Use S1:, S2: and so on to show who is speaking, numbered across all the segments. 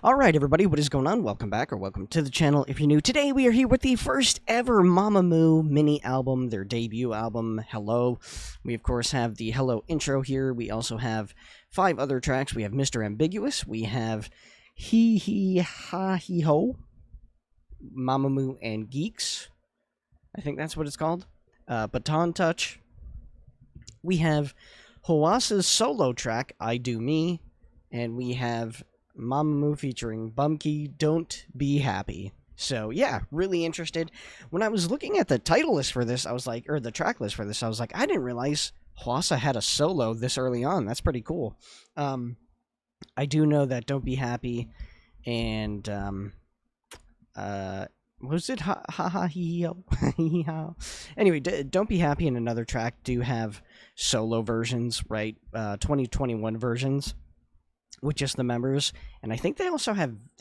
S1: Alright everybody, what is going on? Welcome back, or welcome to the channel if you're new. Today we are here with the first ever Mamamoo mini album, their debut album, Hello. We of course have the Hello intro here. We also have 5 other tracks. We have Mr. Ambiguous, we have Hee Hee Ha Hee Ho, Mamamoo and Geeks, I think that's what it's called, Baton Touch. We have Hwasa's solo track, I Do Me, and we have Mamamoo featuring Bumkey, Don't Be Happy. So yeah, really interested. When I was looking at the title list for this, I was like, or the track list for this, I was like, I didn't realize Hwasa had a solo this early on. That's pretty cool. I do know that Don't Be Happy and was it ha ha ha hee ho? Anyway, Don't Be Happy and another track do have solo versions, right? 2021 versions with just the members, and I think they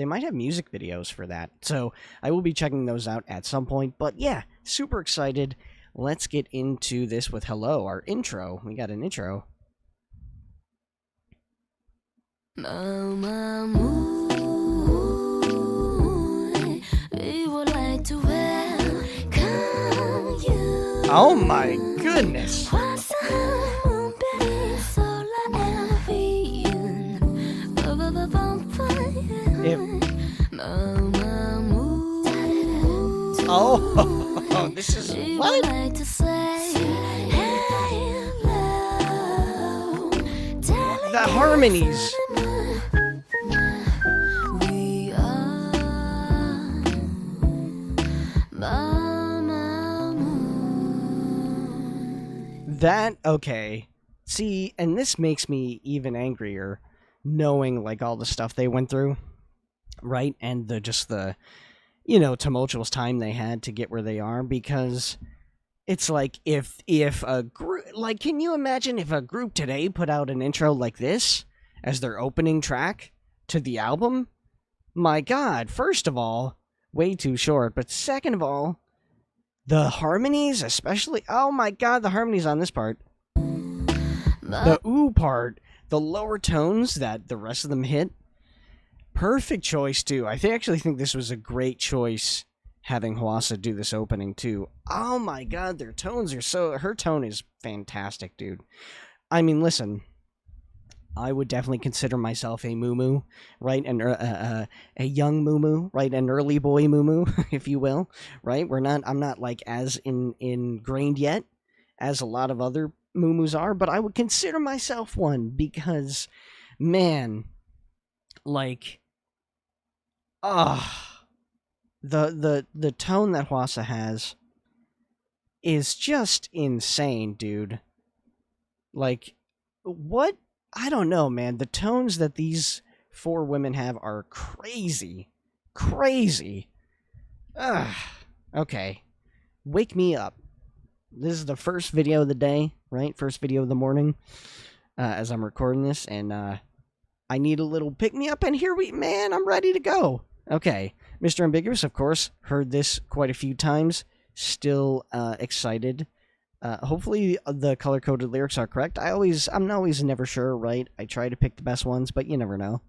S1: might have music videos for that, so I will be checking those out at some point. But yeah, super excited. Let's get into this with Hello, our intro. We got an intro.
S2: Mamamoo, we would like to welcome you.
S1: Oh my goodness. Oh, this is what? The harmonies. That, okay. See, and this makes me even angrier, knowing, like, all the stuff they went through, right? And the tumultuous time they had to get where they are, because it's like, if a group, like, can you imagine if a group today put out an intro like this as their opening track to the album? My god, first of all, way too short, but second of all, the harmonies, especially, oh my god, the harmonies on this part. The ooh part, the lower tones that the rest of them hit. Perfect choice, too. I actually think this was a great choice, having Hwasa do this opening, too. Oh my god, their tones are so... Her tone is fantastic, dude. I mean, listen, I would definitely consider myself a Mumu, right? A young Mumu, right? An early boy Mumu, if you will, right? I'm not, like, as ingrained yet as a lot of other Mumus are, but I would consider myself one, because, man, like... the tone that Hwasa has is just insane, dude. Like, what? I don't know, man. The tones that these 4 women have are crazy. Crazy. Okay. Wake me up. This is the first video of the day, right? First video of the morning, as I'm recording this, and, I need a little pick-me-up, and man, I'm ready to go. Okay, Mr. Ambiguous, of course, heard this quite a few times, still excited. Hopefully the color-coded lyrics are correct. I'm always never sure, right? I try to pick the best ones, but you never know.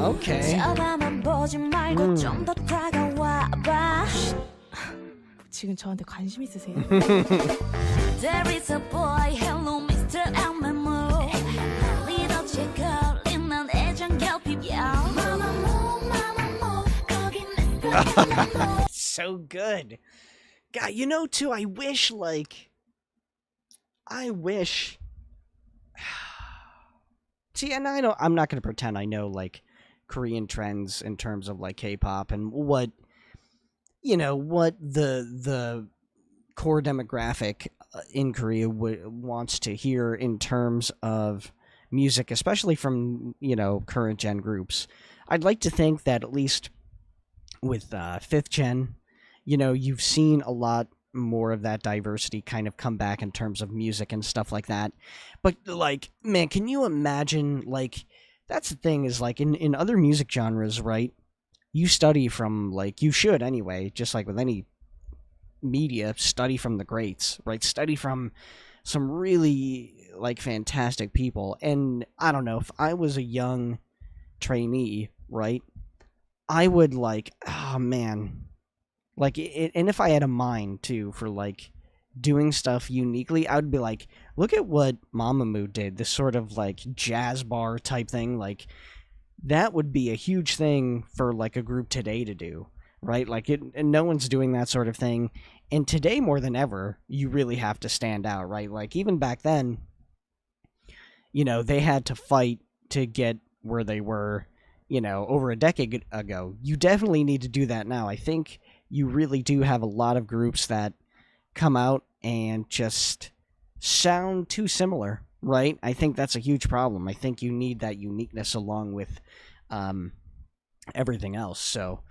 S1: Okay.
S2: 지금 저한테 관심 있으세요? There is a boy, hello Mr. Mamamoo. 리더 체크린 난 애정 결핍이야.
S1: So good. God, you know, too, I wish... See, and I'm not going to pretend I know, like, Korean trends in terms of, like, K-pop and what the core demographic in Korea wants to hear in terms of music, especially from, current gen groups. I'd like to think that at least with 5th gen, you've seen a lot more of that diversity kind of come back in terms of music and stuff like that. But like, man, can you imagine, like, that's the thing is like in other music genres, right? You study from, like, you should anyway, just like with any media, study from the greats, right? Study from some really like fantastic people. And I don't know, if I was a young trainee, right, I would like, oh man, like and if I had a mind too for like doing stuff uniquely, I would be like, look at what Mamamoo did, this sort of like jazz bar type thing. Like that would be a huge thing for like a group today to do, right? Like and no one's doing that sort of thing. And today more than ever, you really have to stand out, right? Like even back then, you know, they had to fight to get where they were, you know, over a decade ago. You definitely need to do that now. I think you really do have a lot of groups that come out and just sound too similar, right? I think that's a huge problem. I think you need that uniqueness along with everything else. So,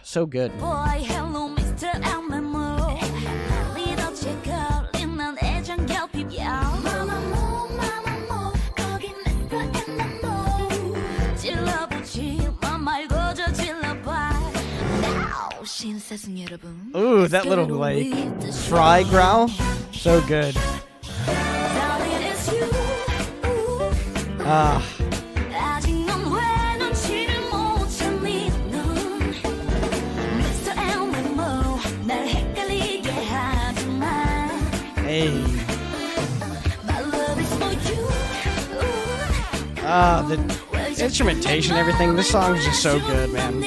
S1: so good.
S2: Boy, hello, Mr. Mamamoo. 리더 체크, 린난 애정 결핍, yeah. Mamamoo, Mamamoo, 거긴 Mr. Mamamoo. 찔러붙지 마 말고 저 찔러봐. Now, 신사승 여러분.
S1: Ooh, that little like fry growl, so good.
S2: Darling, it's you.
S1: Ah.
S2: 아직 넌 왜 눈치를 못 채니 넌 Mr. Mamamoo 날 헷갈리게 하지 마.
S1: Hey.
S2: My love is for you.
S1: Ah, the instrumentation, everything. This song is just so good, man.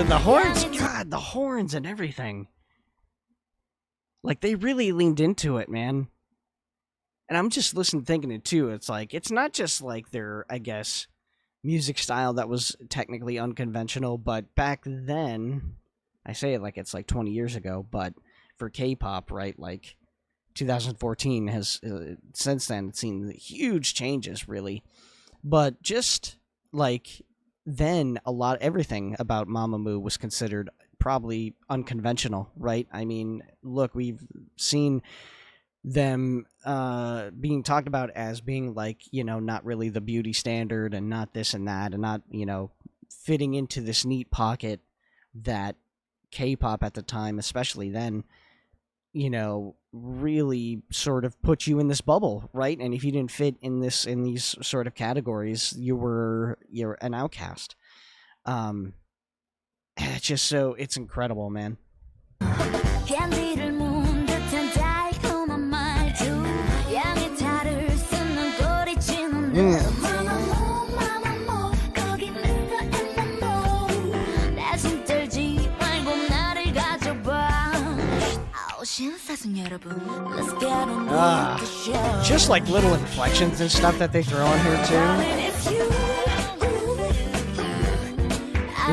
S1: The horns, God, the horns and everything. Like, they really leaned into it, man. And I'm just listening, thinking it too. It's like, it's not just like their, I guess, music style that was technically unconventional, but back then, I say it like it's like 20 years ago, but for K-pop, right, like 2014 has, since then, it's seen huge changes, really. But just like then, everything about Mamamoo was considered probably unconventional, right? I mean, look, we've seen them being talked about as being like, you know, not really the beauty standard and not this and that and not, you know, fitting into this neat pocket that K-pop at the time, especially then, you know, really sort of put you in this bubble, right? And if you didn't fit in these sort of categories, you're an outcast. It's just so, it's incredible, man. Just like little inflections and stuff that they throw in here too.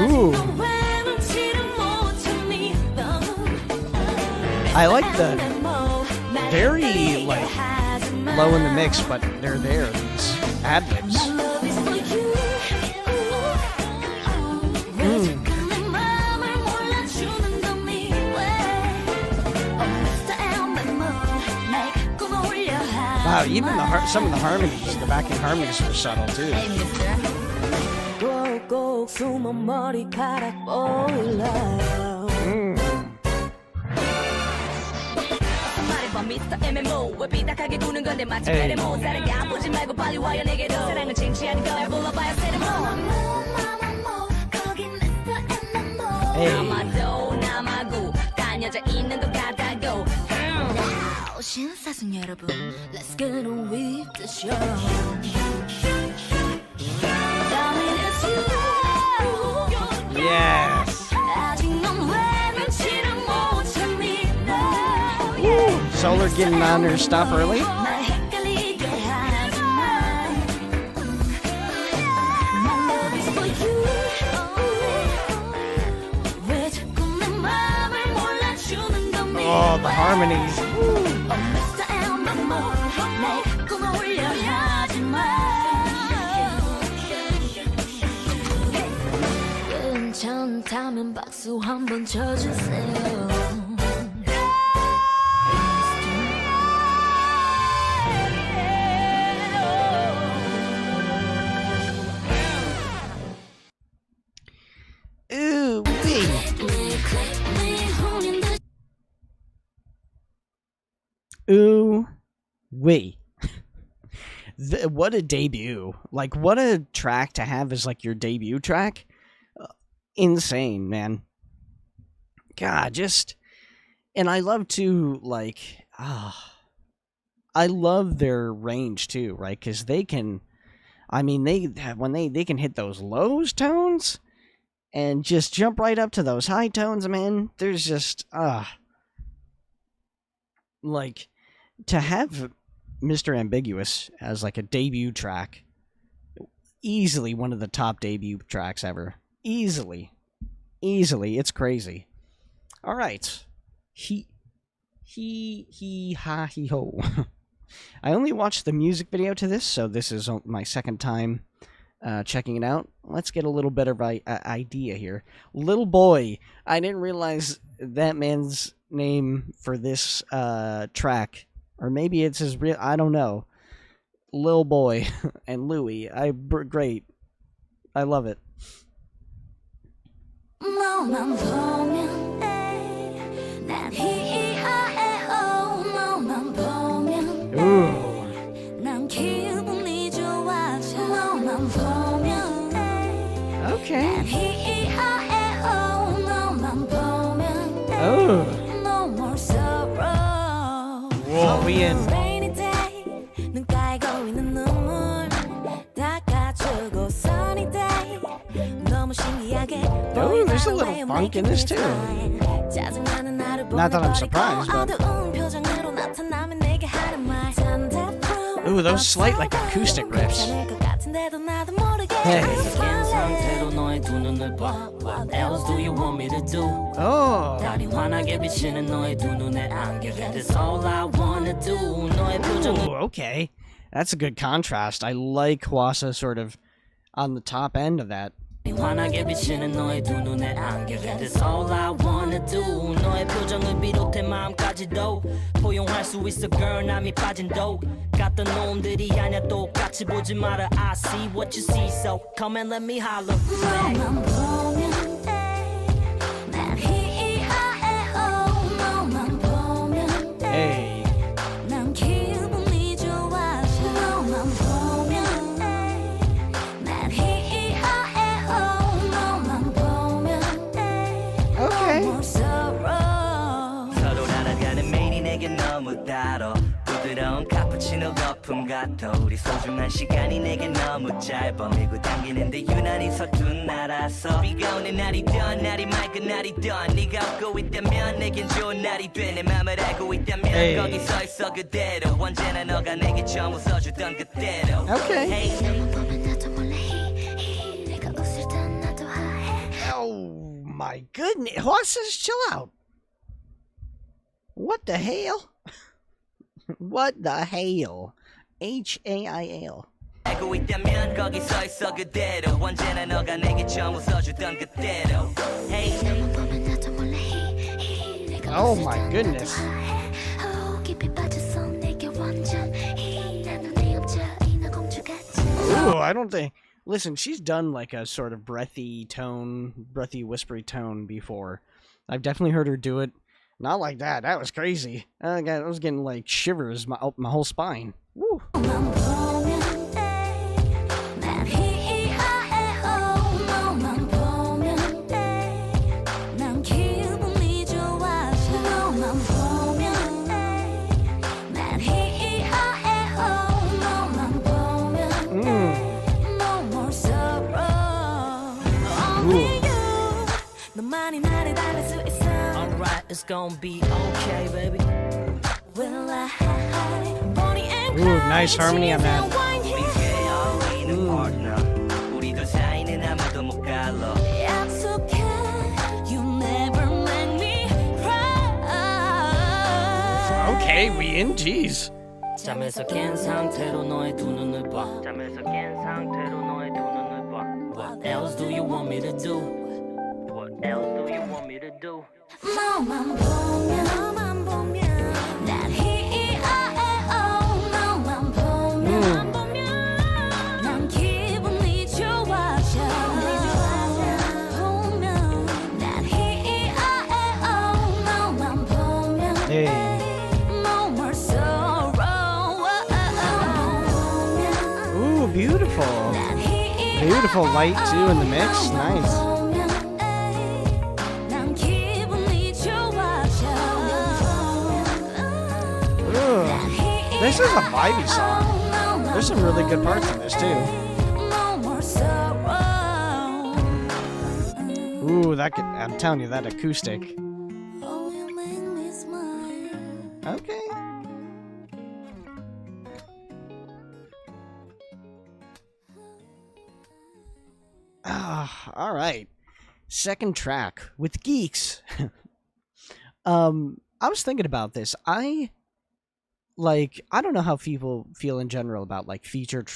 S1: Ooh. I like the very like low in the mix, but they're there, these ad-libs. Wow, even some of the harmonies, the backing harmonies were subtle too.
S2: Mr. Mamamoo 왜 삐딱하게 구는 건데 마치 베레모 다른 게 안 보지 말고 빨리 와요 내게로 사랑은 쟁취하는 거야 불러봐요 세레모 거긴 Mr. Mamamoo 남아도 남아고 딴 여자 있는 것 같다고 Now 신사승 여러분 Let's get on with the show Darling it's you
S1: Yes.
S2: 아직 넌 왜 눈치를 못 채니
S1: Solar getting on her stuff early.
S2: 날 헷갈리게 하지 마 My love is for you
S1: the harmonies.
S2: Mr. Mamamoo 내 꿈을 울려 하지마 괜찮다면 박수 한번 쳐주세요
S1: Ooh, ooh, wee. What a debut. Like, what a track to have as, like, your debut track. Insane, man. God, just... And I love to, like... I love their range, too, right? Because they can... I mean, when they can hit those lows tones... and just jump right up to those high tones, man. There's just, like, to have Mr. Ambiguous as, like, a debut track, easily one of the top debut tracks ever. Easily. It's crazy. All right. He, ha, he, ho. I only watched the music video to this, so this is my second time checking it out. Let's get a little bit of an idea here. Little Boy. I didn't realize that man's name for this track. Or maybe it's his real... I don't know. Lil Boy and Louie. Great. I love it. Ooh. Okay. Oh. Whoa, we in. Oh, there's a little funk in this too. Not that I'm surprised, but... Ooh, those slight, like, acoustic riffs. Hey. What else do you want me to do? Oh. That's all I wanna do. Ooh, okay. That's a good contrast. I like Hwasa sort of on the top end of that. That's all I wanna do. 너의 표정을 비롯해 마음까지도 포용할 수 있어 girl 남이 빠진 독 같던 놈들이 아냐 똑같이 보지 마라 I see what you see so come and let me holler Hey 부드러운 카푸치노 거품 같아 우리 소중한 시간이 내게 너무 짧아 밀고 당기는데 유난히 서툰 나라서 비가 오는 날이든 날이 맑은 날이든 네가 웃고 있다면 내겐 좋은 날이 돼 내 맘을 알고 있다면 거기 서 있어 그대로 언제나 너가 내게 처음 웃어주던 그대로 Okay Oh my goodness Hwasa, chill out What the hell What the hell? H-A-I-L. Oh my goodness. Ooh, I don't think... Listen, she's done like a sort of breathy, whispery tone before. I've definitely heard her do it. Not like that. That was crazy. I was getting like shivers up my whole spine. Woo. It's gonna be okay, baby. Ooh, nice harmony on that. Okay, we in? Jeez.
S3: 잠에서 깬 상태로 너의 두 눈을 봐. 잠에서 깬 상태로 너의 두 눈을 봐. What else do you want me to do? What else do you want me to do?
S2: 너만 보면 난 너만 보면 난 기분이 좋아져 보면 난 너만 보면
S1: Hey.
S2: No more sorrow
S1: Ooh, beautiful. Beautiful light too in the mix. Nice.
S2: 난 기분이 좋아져
S1: Ooh. This is a vibey song. There's some really good parts in this too.
S2: No more sorrow.
S1: Ooh, I'm telling you, that acoustic.
S2: Oh, you make me smile.
S1: Okay. All right. Second track with Geeks. I was thinking about this. I don't know how people feel in general about like featured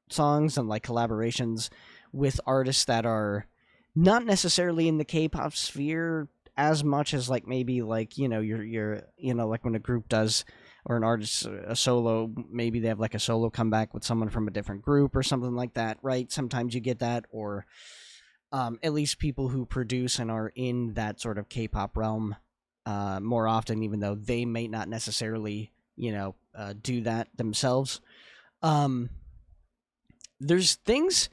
S1: songs and like collaborations with artists that are not necessarily in the K-pop sphere as much as like maybe like you're like when a group does, or an artist a solo, maybe they have like a solo comeback with someone from a different group or something like that, right? Sometimes you get that, or at least people who produce and are in that sort of K-pop realm more often, even though they may not necessarily do that themselves. There's things.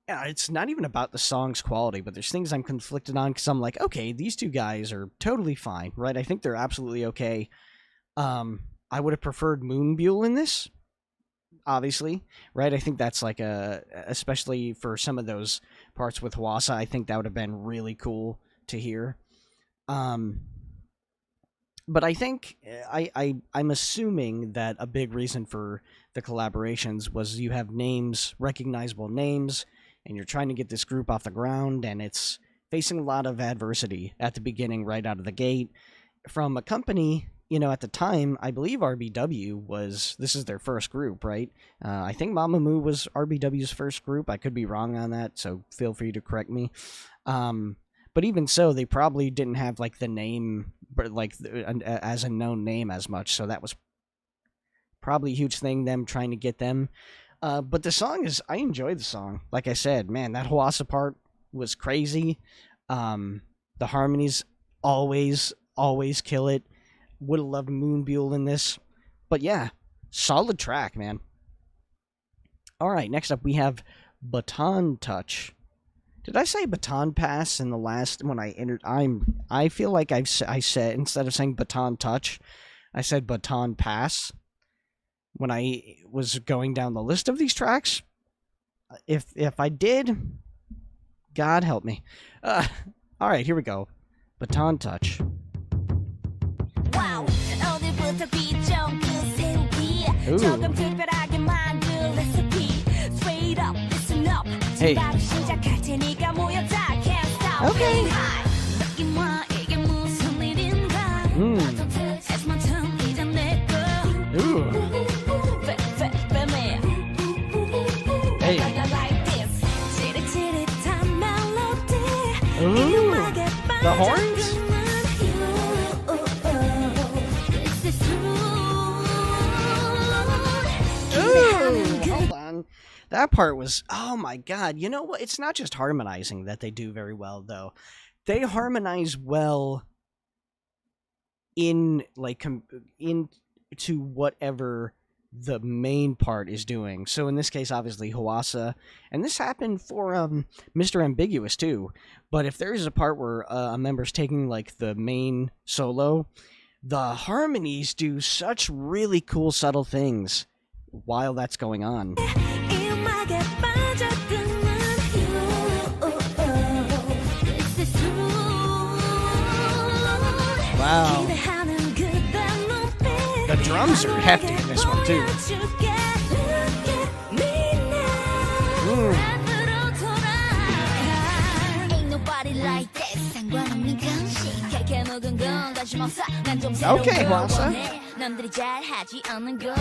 S1: It's not even about the song's quality, but there's things I'm conflicted on because I'm like, okay, these two guys are totally fine, right? I think they're absolutely okay. I would have preferred Moonbull in this, obviously, right? I think that's like especially for some of those parts with Hwasa, I think that would have been really cool to hear. But I think I'm assuming that a big reason for the collaborations was you have names, recognizable names, and you're trying to get this group off the ground, and it's facing a lot of adversity at the beginning, right out of the gate, from a company, at the time, I believe RBW this is their first group, right? I think Mamamoo was RBW's first group. I could be wrong on that, so feel free to correct me. But even so, they probably didn't have like the name, like as a known name as much, so that was probably a huge thing, them trying to get them. But the song I enjoyed the song. Like I said, man, that Hwasa part was crazy. The harmonies always kill it. Would have loved Moonbull in this. But yeah, solid track, man. All right, next up we have Baton Touch. Did I say Baton Pass in the last when I entered? I feel like I said, instead of saying Baton Touch, I said Baton Pass when I was going down the list of these tracks. If I did, God help me. All right, here we go. Baton Touch.
S2: Wow. 어디부터 귀정그 세우기
S1: Ooh.
S2: 조금 특별하게 만든 레시피 Straight up, listen up
S1: Hey.
S2: 바로 시작할 테니까 모여자 Can't stop
S1: Okay.
S2: feeling high 느낌과 이게 무슨 일인가 It's my turn 이제 내꺼
S1: Ooh. Hey.
S2: Like this 찌릿찌릿한 멜로디
S1: Ooh. The horns? Hold on. That part was, oh my god. You know what? It's not just harmonizing that they do very well, though. They harmonize well in, like, into whatever the main part is doing. So in this case, obviously, Hwasa. And this happened for Mr. Ambiguous, too. But if there's a part where a member's taking, like, the main solo, the harmonies do such really cool, subtle things while that's going on. Wow. The drums are hefty in this one, too. Okay, Hwasa.
S2: 남들이 잘 하지 않는 거래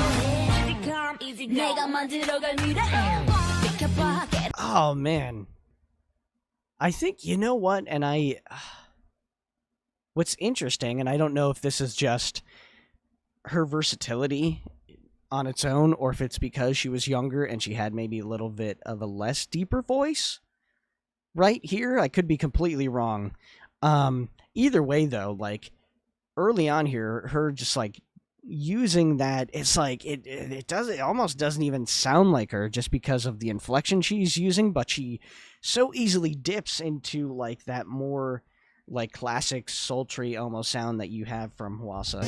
S2: 내가 만들어갈 미래 비켜봐.
S1: Oh man, I think, you know what, and what's interesting, and I don't know if this is just her versatility on its own, or if it's because she was younger and she had maybe a little bit of a less deeper voice right here. I could be completely wrong. Either way though, like early on here, her just like using that, it's like it almost doesn't even sound like her just because of the inflection she's using, but she so easily dips into like that more like classic sultry almost sound that you have from Hwasa.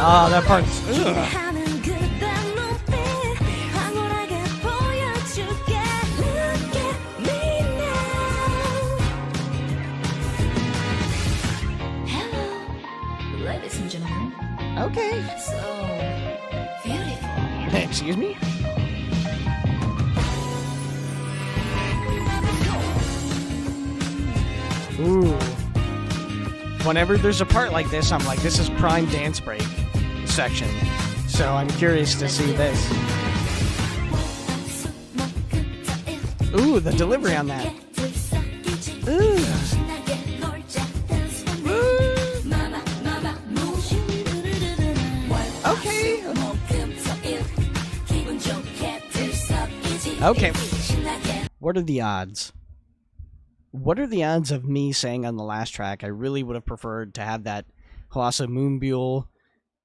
S1: Oh, that part's...
S2: Hello, ladies and gentlemen.
S1: Okay.
S2: So beautiful.
S1: Excuse me? Ooh. Whenever there's a part like this, I'm like, this is prime dance break section. So I'm curious to see this. Ooh, the delivery on that. Ooh. Okay. Okay. What are the odds? What are the odds of me saying on the last track, I really would have preferred to have that Hwasa Moonbyul,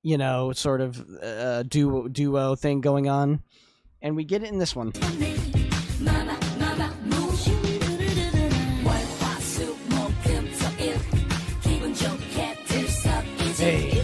S1: you know, sort of duo thing going on, and we get it in this one. Hey.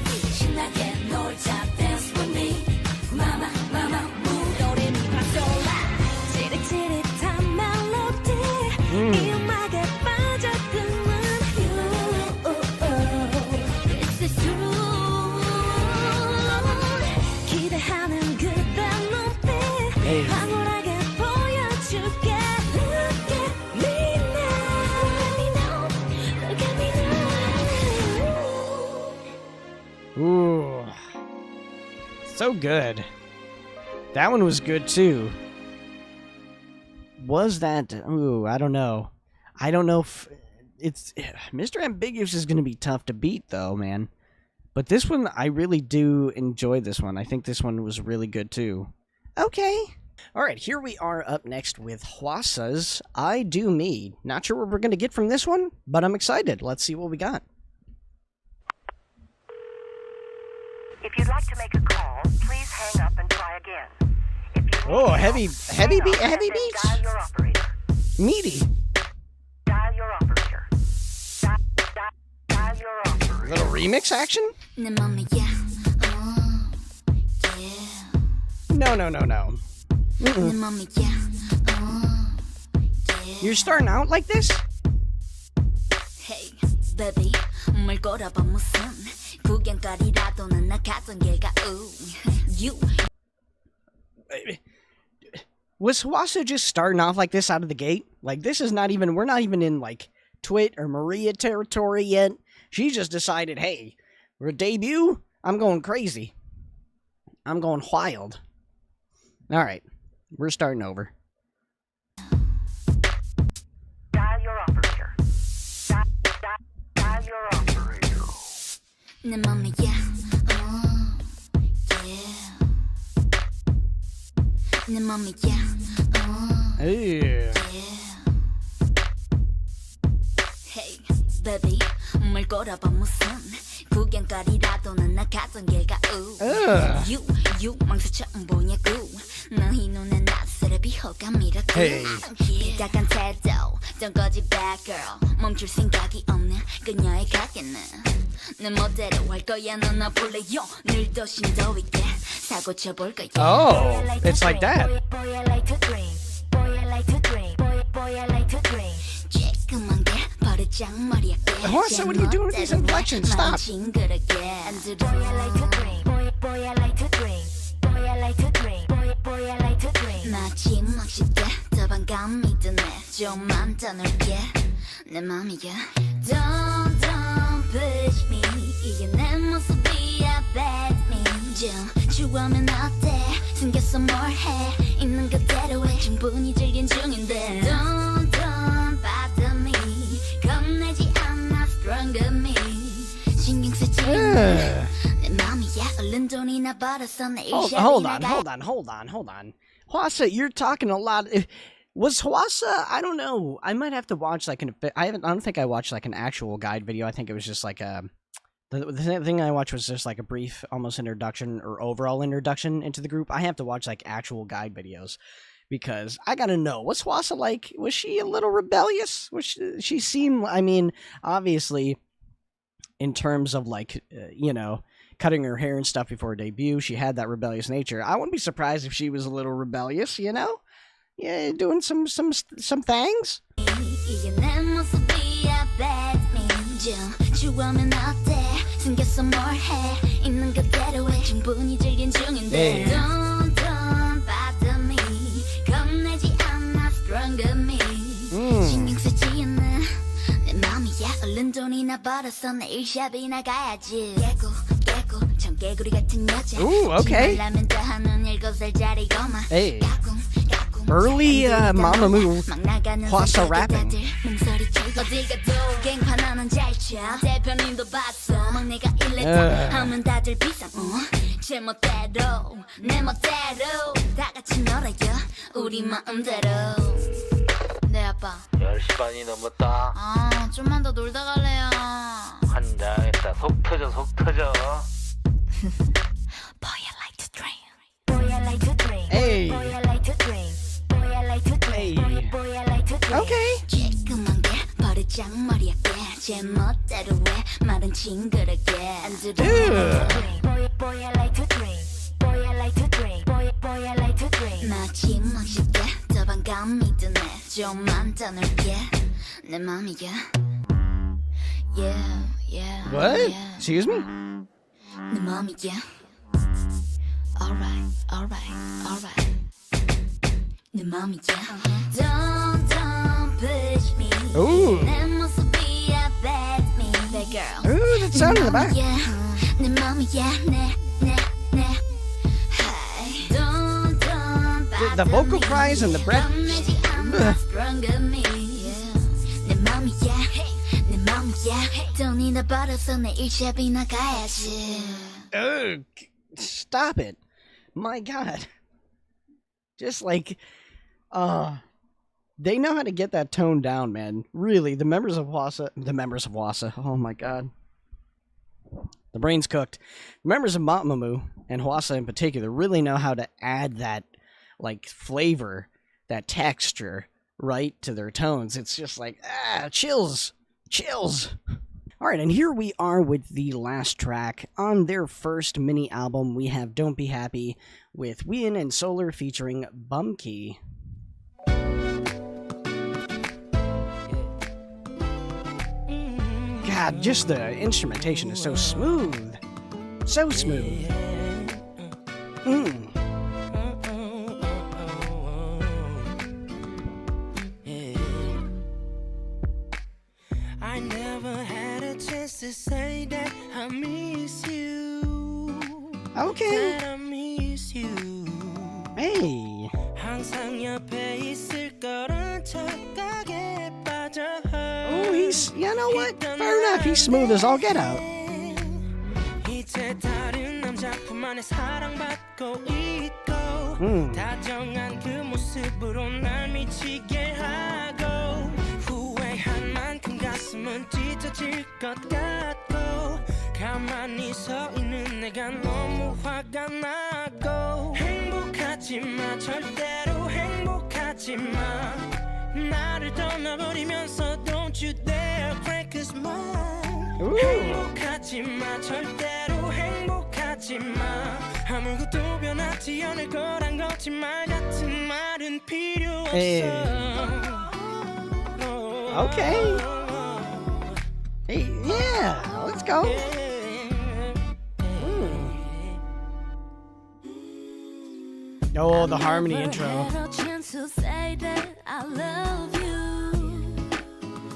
S1: Ooh. So good. That one was good too. Was that... Ooh, I don't know. I don't know if... It's... Mr. Ambiguous is going to be tough to beat though, man. But this one, I really do enjoy this one. I think this one was really good too. Okay. Alright, here we are up next with Hwasa's I Do Me. Not sure what we're going to get from this one, but I'm excited. Let's see what we got.
S4: If you'd like to make a call, please hang up and try again. If you
S1: Oh, heavy beats?
S4: Dial your operator.
S1: Meaty.
S4: Dial your operator. Dial your operator.
S1: Little remix action?
S2: 내 맘이야.
S1: No.
S2: 내 맘이야.
S1: You're starting out like this?
S2: Hey, baby, 뭘 걸어봐 무슨 구경거리라도는 나 갔던 길가. You.
S1: Was Hwasa just starting off like this out of the gate? Like, this is not even... We're not even in, like, Twit or Maria territory yet. She just decided, hey, we're a debut? I'm going crazy. I'm going wild. Alright, we're starting over.
S4: Dial your operator. Dial your operator.
S2: 내 맘이야. 내 맘이야.
S1: Ew.
S2: Hey, baby, 뭘 걸어봐 무슨 구경거리라도는 나 갔던 길가. You 망설처럼 보냐고 너희 눈에 낯설어 비호 호감이라고
S1: Hey.
S2: 기각한 태도 Don't go back girl 멈출 생각이 없는 그녀의 가게는 내 멋대로 할 거야 넌 나 볼래요 늘 더 심도 있게 사고 쳐볼 거야
S1: Oh, it's like that.
S4: Boy, I like to dream. Boy, I like to dream. Boy, I like to dream.
S2: 쬐끔한 게 버르장머리야
S1: Horse, what are you doing with these inflections? Stop.
S2: 징그럽게 안
S4: Boy, I like to dream. Boy, I like to dream. Boy, I like to dream. Boy, I like to dream.
S2: 마지막 시대 더 반감이 드네 좀만 더 넓게 내 맘이야 Don't push me 이게 내 모습이야 bad me 좀 추워하면 어때 숨겼어 뭘 해 있는 그대로 해 충분히 즐긴 중인데 Don't bother me 겁내지 않아 stronger me 신경 쓰지 않아 내 맘이야 얼른 돈이나 벌어서 내일
S1: Hold on. Hwasa, you're talking a lot. Was Hwasa? I don't know. I might have to watch like I don't think I watched like an actual guide video. I think it was just like a. The thing I watched was just like a brief, almost introduction or overall introduction into the group. I have to watch like actual guide videos because I gotta know, what's Hwasa like? Was she a little rebellious? She seem? I mean, obviously, in terms of like cutting her hair and stuff before her debut, she had that rebellious nature. I wouldn't be surprised if she was a little rebellious, Yeah, doing some things.
S2: 이게 내 모습이야 bad me 좀 추워하면 어때 숨겼어 뭘 해 있는 그대로 해 충분히 즐긴 중인데 Don't bother me 겁내지 않아 stronger me 신경 쓰지 않아 내 맘이야 얼른 돈이나 벌어서 내일 샵이나 가야지 깨고 청개구리 같은 여자
S1: Ooh, okay.
S2: 라면 더 하는 7살짜리 꼬마
S1: Hey. Early Mamamoo Hwasa rapping.
S2: 어디 가도 갱판하는 잘쳐 대표님도 봤어 막 내가 일레다 하면 다들 비상 제 멋대로 내 멋대로 다 같이 놀아요 우리 마음대로 네 아빠
S3: 10시 반이 넘었다.
S2: 아 좀만 더 놀다 갈래요
S3: 환장했다. 속 터져.
S2: Boy I like to dream
S4: Boy, I like to dream.
S1: Hey.
S4: Boy, I like to dream. Boy, I like to dream.
S1: Hey.
S4: Boy, I like to dream.
S1: Okay.
S2: 쬐끔한 게 버르장머리야 제 멋대로 해 말은 징그럽게 안 들어
S4: Boy, I like to dream. Boy, I like to dream. Boy, I like to dream.
S2: 마지막 시대 더 반감이 드네 좀만 더 넓게 내 맘이야 Yeah
S1: What?
S2: yeah.
S1: Excuse me?
S2: 내 맘이야 Alright 내 맘이야 Don't push me
S1: Ooh.
S2: 내 모습이야 bad me Bad girl
S1: Ooh, that sound in the back.
S2: 내 맘이야 내 Hey Don't
S1: The vocal cries and the breath.
S2: 겁내지 않아 stronger me 내 맘이야 돈이나 벌어서 내일 샵이나 가야지
S1: Ugh, stop it. My God. Just like, they know how to get that tone down, man. Really, the members of Hwasa, oh my God. The brain's cooked. The members of Mamamoo, and Hwasa in particular, really know how to add that, like, flavor, that texture, right, to their tones. It's just like, chills. All right, and here we are with the last track. On their first mini album, we have Don't Be Happy with Wien and Solar featuring Bumkey. God, just the instrumentation is so smooth. So smooth.
S5: I never had a chance to say that I miss you.
S1: Okay.
S5: That I miss you.
S1: Hey.
S5: 항상 옆에 있을 거란 착각에 빠져.
S1: Oh, you know what? Fair enough. He's smooth as all get out.
S5: 이제 다른 남자 품 안에 사랑받고 있고 다정한 그 모습으로 날 미치게 하고 후회한 만큼 가슴은 찢어질 것 같고 가만히 서 있는 내가 너무 화가 나고 행복하지마 절대로 행복하지 행복하지 마 나를 떠나버리면서 Don't you dare break his mind 행복하지 마 절대로 행복하지 마 아무것도 변하지 않을 거란 거짓말 같은 말은 필요 없어
S1: Okay. Hey, yeah, let's go. Oh, the harmony intro.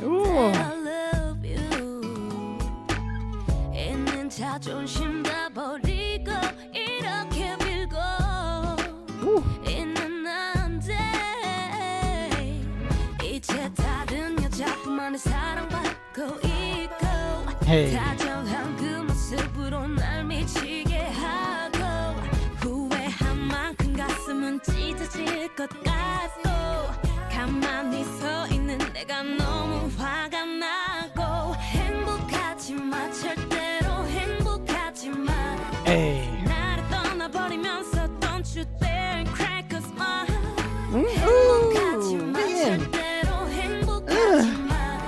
S1: Ooh.
S2: 자존심 다 버리고 이렇게 빌고 있는 난데 이제 다른 여자뿐만의 사랑받고 있고
S1: Hey.
S2: 다정한 그 모습으로 날 미치게 하고 후회한 만큼 가슴은 찢어질 것 같고 가만히 서 있는 내가 너무 화가 나고 행복하지 마 절대로 행복하지 마
S1: Hey.
S2: 나를 떠나버리면서 Don't you dare crack a smile
S1: Ooh,
S2: 행복하지 마
S1: man.
S2: 절대로 행복하지 마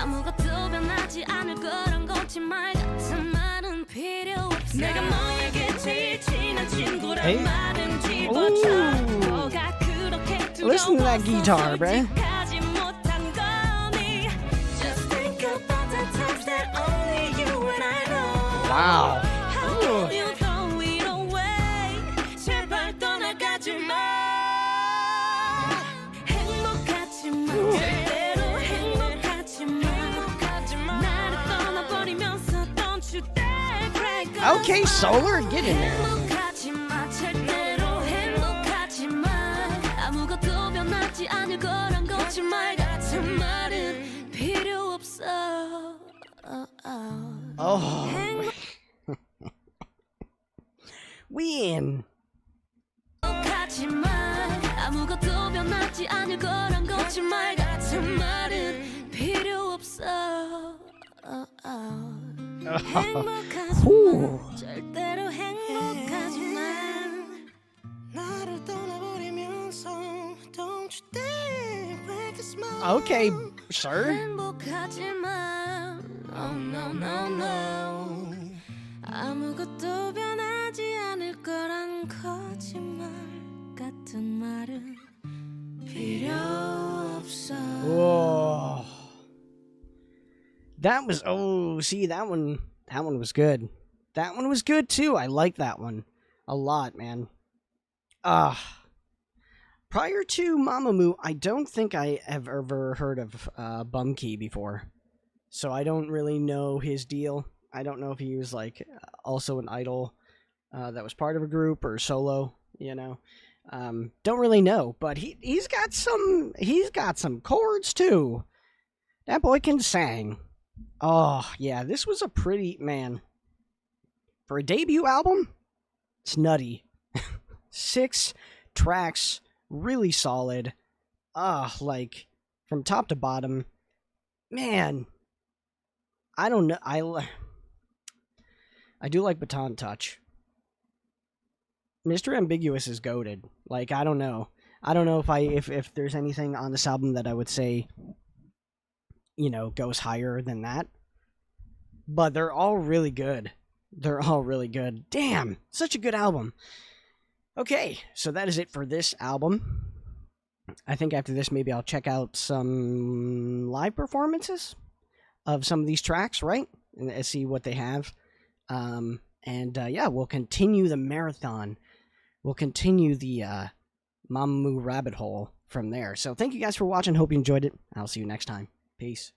S2: 아무것도 변하지 않을 거란 거짓말 같은 말은 필요 없어 내가 너에게 제일 친한 친구란
S1: Hey.
S2: 말은 집어줘
S1: Ooh.
S2: 뭐가 그렇게
S1: Listen to that guitar, bruh.
S2: 솔직하지 못한 거니 Just think about the times that only you and I know
S1: Wow.
S2: How can you throw it away 제발 떠나가지 마 행복하지 마 절대로 행복하지 마 나를 떠나버리면서 Don't you dare break us
S1: Okay, Solar, get in there.
S2: 행복하지 마 절대로 행복하지 마 아무것도 변하지 않을 거란 거짓말 같은 말은 필요 없어
S1: Oh. Win.
S2: 행복하지 마 아무것도 변하지 않을 거란 거짓말 같은 말은 필요 없어 행복하지 마 절대로 행복하지 마
S5: 나를 떠나버리면서 Don't you dare break a smile
S1: Okay, sir.
S2: 행복하지 마 Oh no no no 아무것도 변하지 않을 거란 거짓말 같은 말은 필요 없어
S1: Whoa. That was see that one was good. That one was good too. I like that one a lot, man. Prior to Mamamoo, I don't think I have ever heard of Bumkey before. So I don't really know his deal. I don't know if he was like also an idol that was part of a group or solo, you know. Don't really know, but he's got some chords too. That boy can sing. Oh, yeah, this was a pretty, man. For a debut album, it's nutty. 6 tracks, really solid. Like from top to bottom. Man, I don't know. I do like Baton Touch. Mr. Ambiguous is goated. Like, I don't know. I don't know if there's anything on this album that I would say, you know, goes higher than that. But they're all really good. They're all really good. Damn, such a good album. Okay, so that is it for this album. I think after this, maybe I'll check out some live performances of some of these tracks, right? And see what they have. Yeah, we'll continue the marathon. We'll continue the Mamamoo rabbit hole from there. So thank you guys for watching. Hope you enjoyed it. I'll see you next time. Peace.